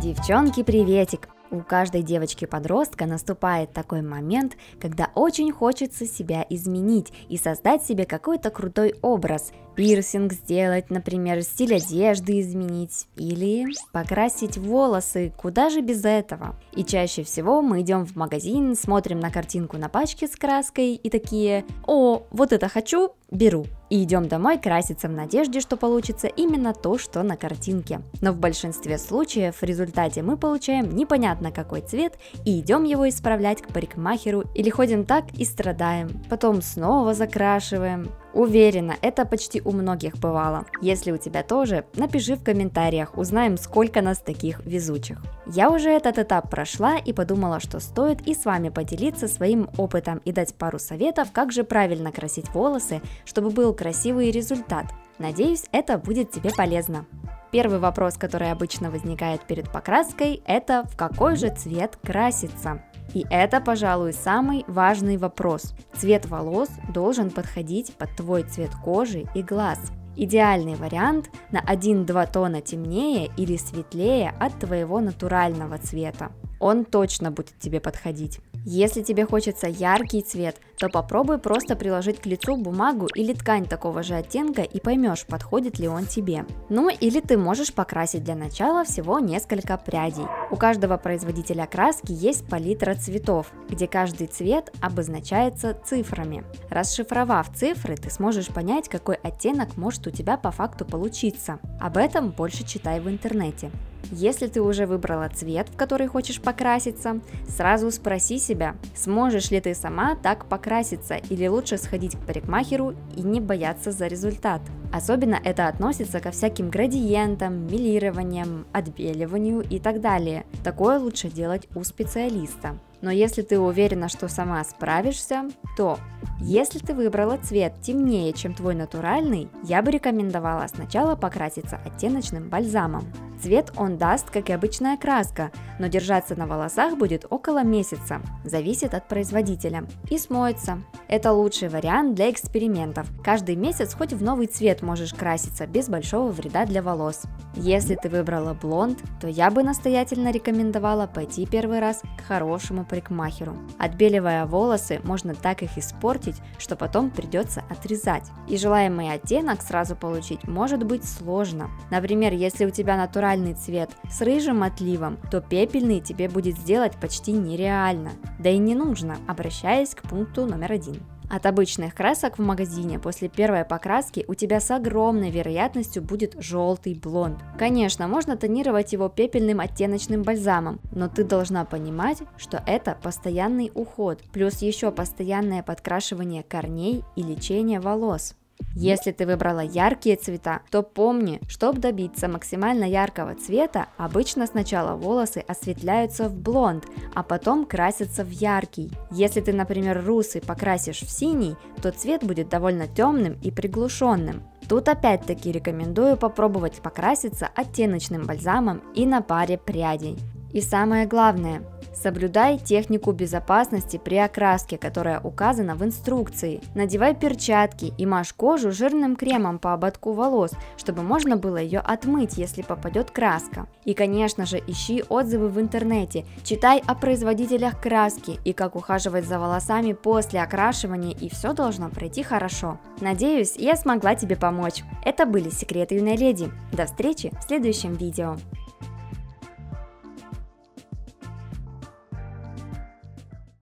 Девчонки, приветик! У каждой девочки-подростка наступает такой момент, когда очень хочется себя изменить и создать себе какой-то крутой образ. Пирсинг сделать, например, стиль одежды изменить или покрасить волосы, куда же без этого. И чаще всего мы идем в магазин, смотрим на картинку на пачке с краской и такие: «О, вот это хочу, беру». И идем домой краситься в надежде, что получится именно то, что на картинке. Но в большинстве случаев в результате мы получаем непонятно какой цвет и идем его исправлять к парикмахеру или ходим так и страдаем, потом снова закрашиваем. Уверена, это почти у многих бывало. Если у тебя тоже, напиши в комментариях, узнаем, сколько нас таких везучих. Я уже этот этап прошла и подумала, что стоит и с вами поделиться своим опытом и дать пару советов, как же правильно красить волосы, чтобы был красивый результат. Надеюсь, это будет тебе полезно. Первый вопрос, который обычно возникает перед покраской, это в какой же цвет краситься? И это, пожалуй, самый важный вопрос. Цвет волос должен подходить под твой цвет кожи и глаз. Идеальный вариант на 1-2 тона темнее или светлее от твоего натурального цвета. Он точно будет тебе подходить. Если тебе хочется яркий цвет, то попробуй просто приложить к лицу бумагу или ткань такого же оттенка и поймешь, подходит ли он тебе. Ну или ты можешь покрасить для начала всего несколько прядей. У каждого производителя краски есть палитра цветов, где каждый цвет обозначается цифрами. Расшифровав цифры, ты сможешь понять, какой оттенок может у тебя по факту получиться. Об этом больше читай в интернете. Если ты уже выбрала цвет, в который хочешь покраситься, сразу спроси себя, сможешь ли ты сама так покраситься или лучше сходить к парикмахеру и не бояться за результат. Особенно это относится ко всяким градиентам, мелированиям, отбеливанию и так далее. Такое лучше делать у специалиста. Но если ты уверена, что сама справишься, то если ты выбрала цвет темнее, чем твой натуральный, я бы рекомендовала сначала покраситься оттеночным бальзамом. Цвет он даст, как и обычная краска, но держаться на волосах будет около месяца, зависит от производителя, и смоется. Это лучший вариант для экспериментов. Каждый месяц хоть в новый цвет можешь краситься без большого вреда для волос. Если ты выбрала блонд, то я бы настоятельно рекомендовала пойти первый раз к хорошему парикмахеру. Отбеливая волосы, можно так их испортить, что потом придется отрезать. И желаемый оттенок сразу получить может быть сложно. Например, если у тебя натуральный цвет с рыжим отливом, то пепельный тебе будет сделать почти нереально. Да и не нужно, обращаясь к пункту номер 1. От обычных красок в магазине после первой покраски у тебя с огромной вероятностью будет желтый блонд. Конечно, можно тонировать его пепельным оттеночным бальзамом, но ты должна понимать, что это постоянный уход, плюс еще постоянное подкрашивание корней и лечение волос. Если ты выбрала яркие цвета, то помни, чтобы добиться максимально яркого цвета, обычно сначала волосы осветляются в блонд, а потом красятся в яркий. Если ты, например, русый покрасишь в синий, то цвет будет довольно темным и приглушенным. Тут опять-таки рекомендую попробовать покраситься оттеночным бальзамом и на паре прядей. И самое главное, соблюдай технику безопасности при окраске, которая указана в инструкции. Надевай перчатки и мажь кожу жирным кремом по ободку волос, чтобы можно было ее отмыть, если попадет краска. И, конечно же, ищи отзывы в интернете, читай о производителях краски и как ухаживать за волосами после окрашивания, и все должно пройти хорошо. Надеюсь, я смогла тебе помочь. Это были секреты юной леди. До встречи в следующем видео.